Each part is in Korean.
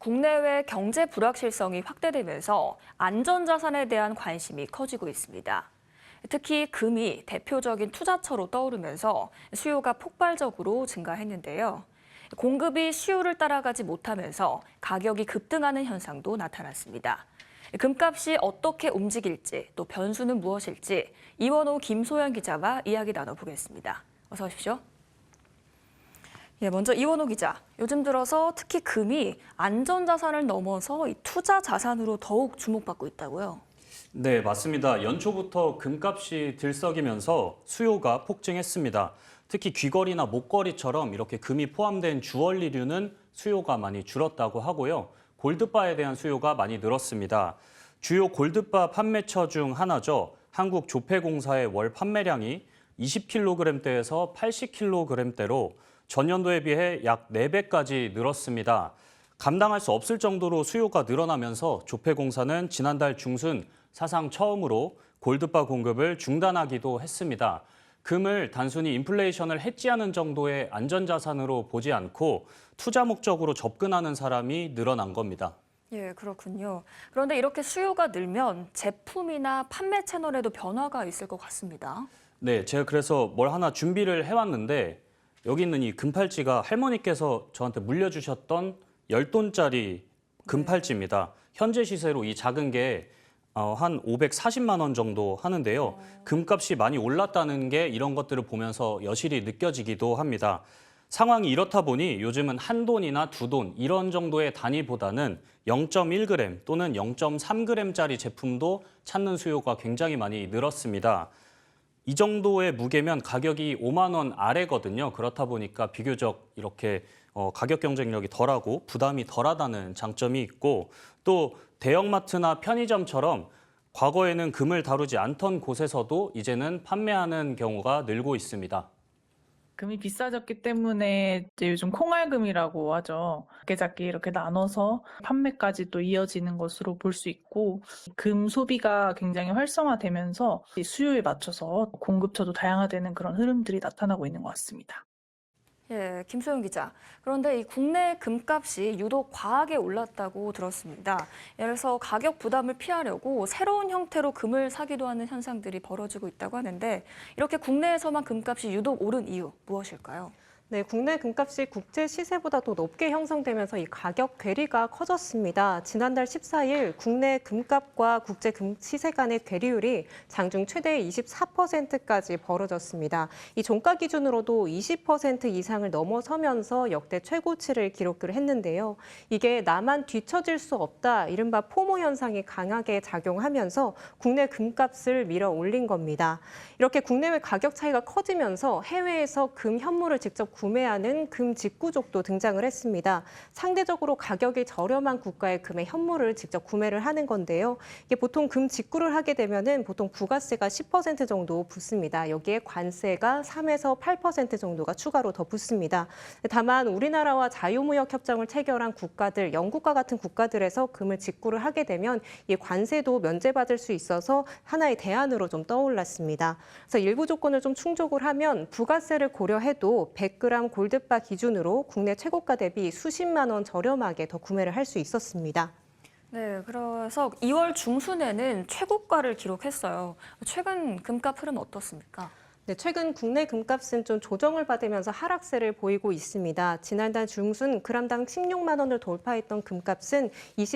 국내외 경제 불확실성이 확대되면서 안전자산에 대한 관심이 커지고 있습니다. 특히 금이 대표적인 투자처로 떠오르면서 수요가 폭발적으로 증가했는데요. 공급이 수요를 따라가지 못하면서 가격이 급등하는 현상도 나타났습니다. 금값이 어떻게 움직일지 또 변수는 무엇일지 이원호, 김소연 기자와 이야기 나눠보겠습니다. 어서 오십시오. 예, 먼저 이원호 기자. 요즘 들어서 특히 금이 안전자산을 넘어서 이 투자 자산으로 더욱 주목받고 있다고요. 네, 맞습니다. 연초부터 금값이 들썩이면서 수요가 폭증했습니다. 특히 귀걸이나 목걸이처럼 이렇게 금이 포함된 주얼리류는 수요가 많이 줄었다고 하고요. 골드바에 대한 수요가 많이 늘었습니다. 주요 골드바 판매처 중 하나죠. 한국조폐공사의 월 판매량이 20kg대에서 80kg대로 전년도에 비해 약 4배까지 늘었습니다. 감당할 수 없을 정도로 수요가 늘어나면서 조폐공사는 지난달 중순 사상 처음으로 골드바 공급을 중단하기도 했습니다. 금을 단순히 인플레이션을 해지하는 정도의 안전자산으로 보지 않고 투자 목적으로 접근하는 사람이 늘어난 겁니다. 예, 그렇군요. 그런데 이렇게 수요가 늘면 제품이나 판매 채널에도 변화가 있을 것 같습니다. 네, 제가 그래서 뭘 하나 준비를 해왔는데 여기 있는 이 금팔찌가 할머니께서 저한테 물려주셨던 10돈짜리 금팔찌입니다. 현재 시세로 이 작은 게 한 540만 원 정도 하는데요. 금값이 많이 올랐다는 게 이런 것들을 보면서 여실히 느껴지기도 합니다. 상황이 이렇다 보니 요즘은 한 돈이나 두 돈 이런 정도의 단위보다는 0.1g 또는 0.3g짜리 제품도 찾는 수요가 굉장히 많이 늘었습니다. 이 정도의 무게면 가격이 5만 원 아래거든요. 그렇다 보니까 비교적 이렇게 가격 경쟁력이 덜하고 부담이 덜하다는 장점이 있고 또 대형마트나 편의점처럼 과거에는 금을 다루지 않던 곳에서도 이제는 판매하는 경우가 늘고 있습니다. 금이 비싸졌기 때문에 이제 요즘 콩알금이라고 하죠. 작게 이렇게 나눠서 판매까지 또 이어지는 것으로 볼 수 있고, 금 소비가 굉장히 활성화되면서 이 수요에 맞춰서 공급처도 다양화되는 그런 흐름들이 나타나고 있는 것 같습니다. 예, 김소연 기자. 그런데 이 국내 금값이 유독 과하게 올랐다고 들었습니다. 예를 들어서 가격 부담을 피하려고 새로운 형태로 금을 사기도 하는 현상들이 벌어지고 있다고 하는데 이렇게 국내에서만 금값이 유독 오른 이유 무엇일까요? 네, 국내 금값이 국제 시세보다 더 높게 형성되면서 이 가격 괴리가 커졌습니다. 지난달 14일 국내 금값과 국제 금 시세 간의 괴리율이 장중 최대 24%까지 벌어졌습니다. 이 종가 기준으로도 20% 이상을 넘어서면서 역대 최고치를 기록을 했는데요. 이게 나만 뒤처질 수 없다, 이른바 포모 현상이 강하게 작용하면서 국내 금값을 밀어 올린 겁니다. 이렇게 국내외 가격 차이가 커지면서 해외에서 금 현물을 직접 구매하는 금 직구족도 등장을 했습니다. 상대적으로 가격이 저렴한 국가의 금의 현물을 직접 구매를 하는 건데요. 이게 보통 금 직구를 하게 되면은 보통 부가세가 10% 정도 붙습니다. 여기에 관세가 3에서 8% 정도가 추가로 더 붙습니다. 다만 우리나라와 자유무역 협정을 체결한 국가들, 영국과 같은 국가들에서 금을 직구를 하게 되면 이 관세도 면제받을 수 있어서 하나의 대안으로 좀 떠올랐습니다. 그래서 일부 조건을 좀 충족을 하면 부가세를 고려해도 100g 골드바 기준으로 국내 최고가 대비 수십만 원 저렴하게 더 구매를 할 수 있었습니다. 네, 그래서 2월 중순에는 최고가를 기록했어요. 최근 금값 흐름 어떻습니까? 네, 최근 국내 금값은 좀 조정을 받으면서 하락세를 보이고 있습니다. 지난달 중순 그람당 16만 원을 돌파했던 금값은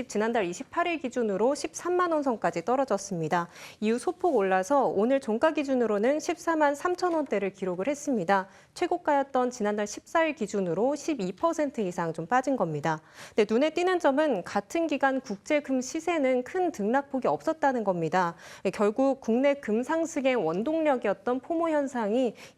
지난달 28일 기준으로 13만 원 선까지 떨어졌습니다. 이후 소폭 올라서 오늘 종가 기준으로는 14만 3천 원대를 기록을 했습니다. 최고가였던 지난달 14일 기준으로 12% 이상 좀 빠진 겁니다. 네, 눈에 띄는 점은 같은 기간 국제금 시세는 큰 등락폭이 없었다는 겁니다. 네, 결국 국내 금 상승의 원동력이었던 포모 현상이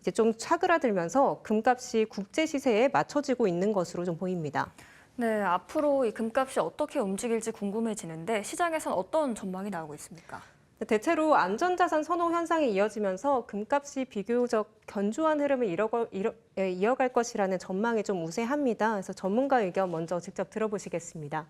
이제 좀 차그라들면서 금값이 국제 시세에 맞춰지고 있는 것으로 좀 보입니다. 네, 앞으로 이 금값이 어떻게 움직일지 궁금해지는데 시장에선 어떤 전망이 나오고 있습니까? 대체로 안전자산 선호 현상이 이어지면서 금값이 비교적 견조한 흐름을 이어갈 것이라는 전망이 좀 우세합니다. 그래서 전문가 의견 먼저 직접 들어보시겠습니다.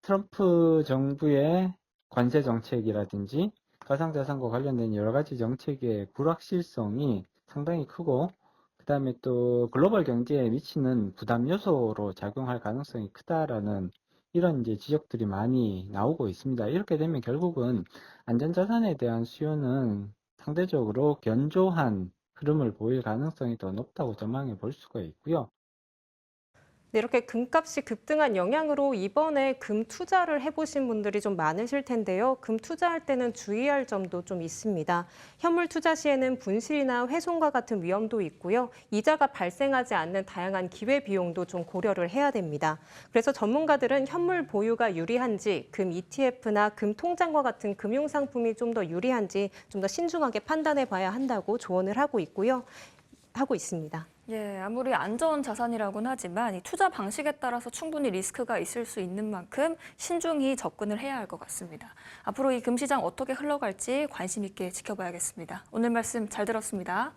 트럼프 정부의 관세 정책이라든지 가상자산과 관련된 여러 가지 정책의 불확실성이 상당히 크고 그다음에 또 글로벌 경제에 미치는 부담 요소로 작용할 가능성이 크다라는 이런 이제 지적들이 많이 나오고 있습니다. 이렇게 되면 결국은 안전자산에 대한 수요는 상대적으로 견조한 흐름을 보일 가능성이 더 높다고 전망해 볼 수가 있고요. 네, 이렇게 금값이 급등한 영향으로 이번에 금 투자를 해보신 분들이 좀 많으실 텐데요. 금 투자할 때는 주의할 점도 좀 있습니다. 현물 투자 시에는 분실이나 훼손과 같은 위험도 있고요. 이자가 발생하지 않는 다양한 기회 비용도 좀 고려를 해야 됩니다. 그래서 전문가들은 현물 보유가 유리한지, 금 ETF나 금 통장과 같은 금융 상품이 좀 더 유리한지 좀 더 신중하게 판단해 봐야 한다고 조언을 하고 있습니다. 예, 아무리 안전 자산이라고는 하지만 이 투자 방식에 따라서 충분히 리스크가 있을 수 있는 만큼 신중히 접근을 해야 할 것 같습니다. 앞으로 이 금시장 어떻게 흘러갈지 관심 있게 지켜봐야겠습니다. 오늘 말씀 잘 들었습니다.